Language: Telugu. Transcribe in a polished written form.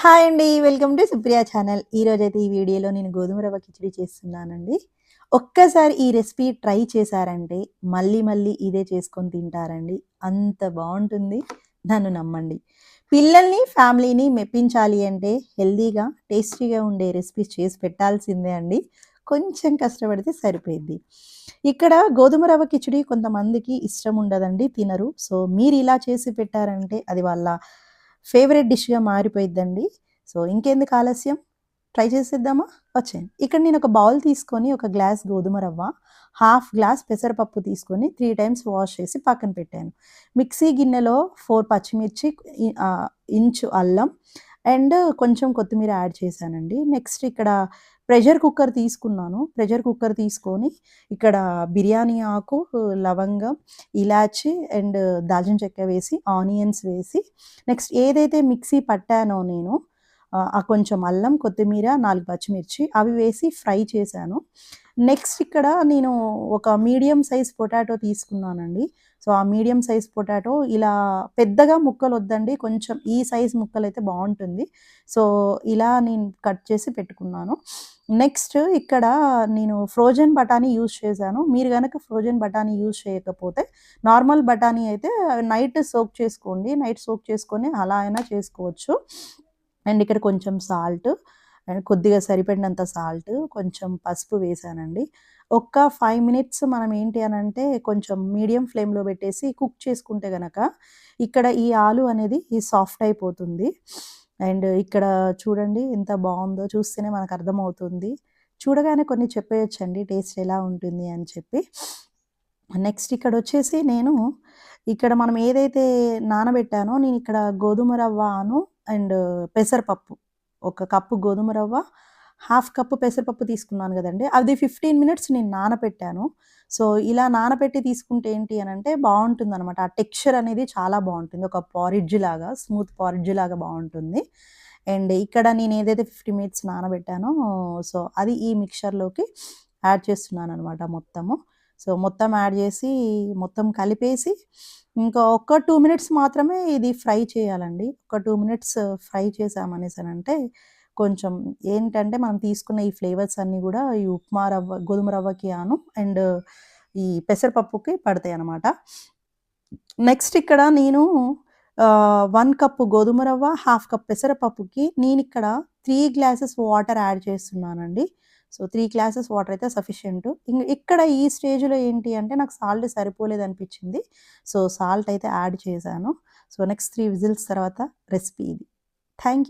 హాయ్ అండి. Welcome to Supriya channel. ఈరోజైతే ఈ వీడియోలో నేను గోధుమ రవ్వ కిచిడి చేస్తున్నానండి. ఒక్కసారి ఈ రెసిపీ ట్రై చేశారంటే మళ్ళీ మళ్ళీ ఇదే చేసుకొని తింటారండి. అంత బావుంటుంది. నన్ను నమ్మండి. పిల్లల్ని, ఫ్యామిలీని మెప్పించాలి అంటే హెల్తీగా, టేస్టీగా ఉండే రెసిపీస్ చేసి పెట్టాల్సిందే అండి. కొంచెం కష్టపడితే సరిపోయిద్ది. ఇక్కడ గోధుమ రవ్వ కిచిడి కొంతమందికి ఇష్టం ఉండదండి, తినరు. సో, మీరిలా చేసి పెట్టారంటే అది వాళ్ళ ఫేవరెట్ డిష్‌గా మారిపోయిద్దండి. సో, ఇంకెందుకు ఆలస్యం ట్రై చేసేద్దామా? వచ్చేయండి. ఇక్కడ నేను ఒక బౌల్ తీసుకొని, ఒక గ్లాస్ గోధుమ రవ్వ, హాఫ్ గ్లాస్ పెసరపప్పు తీసుకొని 3 టైమ్స్ వాష్ చేసి పక్కన పెట్టాను. మిక్సీ గిన్నెలో 4 పచ్చిమిర్చి, ఇంచు అల్లం అండ్ కొంచెం కొత్తిమీర యాడ్ చేశానండి. నెక్స్ట్ ఇక్కడ ప్రెషర్ కుక్కర్ తీసుకున్నాను. ప్రెషర్ కుక్కర్ తీసుకొని ఇక్కడ బిర్యానీ ఆకు, లవంగం, ఇలాచి అండ్ దాల్చిన చెక్క వేసి, ఆనియన్స్ వేసి, నెక్స్ట్ ఏదైతే మిక్సీ పట్టానో నేను కొంచెం అల్లం, కొత్తిమీర, 4 పచ్చిమిర్చి అవి వేసి ఫ్రై చేశాను. నెక్స్ట్ ఇక్కడ నేను ఒక మీడియం సైజ్ పొటాటో తీసుకున్నానండి. సో, ఆ మీడియం సైజ్ పొటాటో ఇలా పెద్దగా ముక్కలొద్దండి. కొంచెం ఈ సైజ్ ముక్కలైతే బావుంటుంది. సో, ఇలా నేను కట్ చేసి పెట్టుకున్నాను. నెక్స్ట్ ఇక్కడ నేను ఫ్రోజన్ బఠానీ యూజ్ చేశాను. మీరు గనక ఫ్రోజన్ బఠానీ యూజ్ చేయకపోతే నార్మల్ బఠానీ అయితే నైట్ సోక్ చేసుకోండి. నైట్ సోక్ చేసుకొని అలా అయినా చేసుకోవచ్చు. అండ్ ఇక్కడ కొంచెం సాల్ట్ అండ్ కొద్దిగా సరిపడినంత సాల్ట్, కొంచెం పసుపు వేశానండి. ఒక్క 5 మినిట్స్ మనం ఏంటి అనంటే కొంచెం మీడియం ఫ్లేమ్‌లో పెట్టేసి కుక్ చేసుకుంటే గనక ఇక్కడ ఈ ఆలు అనేది సాఫ్ట్ అయిపోతుంది. అండ్ ఇక్కడ చూడండి ఎంత బావుందో, చూస్తేనే మనకు అర్థమవుతుంది. చూడగానే కొన్ని చెప్పేయొచ్చండి టేస్ట్ ఎలా ఉంటుంది అని చెప్పి. నెక్స్ట్ ఇక్కడొచ్చేసి నేను ఇక్కడ మనం ఏదైతే నానబెట్టానో నేనిక్కడ గోధుమ రవ్వను అండ్ పెసరపప్పు, ఒక కప్పు గోధుమ రవ్వ, హాఫ్ కప్పు పెసరపప్పు తీసుకున్నాను గదండీ! అది 15 మినిట్స్ నేను నానపెట్టాను. సో, ఇలా నానపెట్టి తీసుకుంటే ఏంటి అనంటే బావుంటుందనమాట. ఆ టెక్స్చర్ అనేది చాలా బావుంటుంది. ఒక పారిడ్జ్ లాగా, స్మూత్ పారిడ్జ్ లాగా బావుంటుంది. అండ్ ఇక్కడ నేనేదైతే 50 మినిట్స్ నానబెట్టానో సో, అది ఈ మిక్స్చర్‌లోకి యాడ్ చేస్తున్నాననమాట మొత్తము. సో, మొత్తం యాడ్ జేసి, మొత్తం కలిపేసి ఇంకా ఒక్క 2 మినిట్స్ మాత్రమే ఇది ఫ్రై చేయాలండి. ఒక 2 మినిట్స్ ఫ్రై చేశామనేసనంటే కొంచెం ఏంటంటే మనం తీసుకున్న ఈ ఫ్లేవర్స్ అన్నీ గూడా ఈ ఉప్మా రవ్వ, గోధుమ రవ్వకి అండ్ ఈ పెసరపప్పుకి పడతాయనమాట. నెక్స్ట్ ఇక్కడ నేను 1 కప్పు గోధుమ రవ్వ, హాఫ్ కప్ పెసరపప్పుకి నేనిక్కడ 3 గ్లాసెస్ వాటర్ యాడ్ చేస్తున్నానండి. సో, 3 గ్లాసెస్ వాటర్ అయితే సఫిషియంట్. ఇక్కడ ఈ స్టేజ్‌లో ఏంటి అంటే నాకు సాల్ట్ సరిపోలేదనిపించింది. సో, సాల్ట్ అయితే యాడ్ చేశాను. సో, నెక్స్ట్ 3 విజిల్స్ తర్వాత రెసిపీ ఇది. Thank you.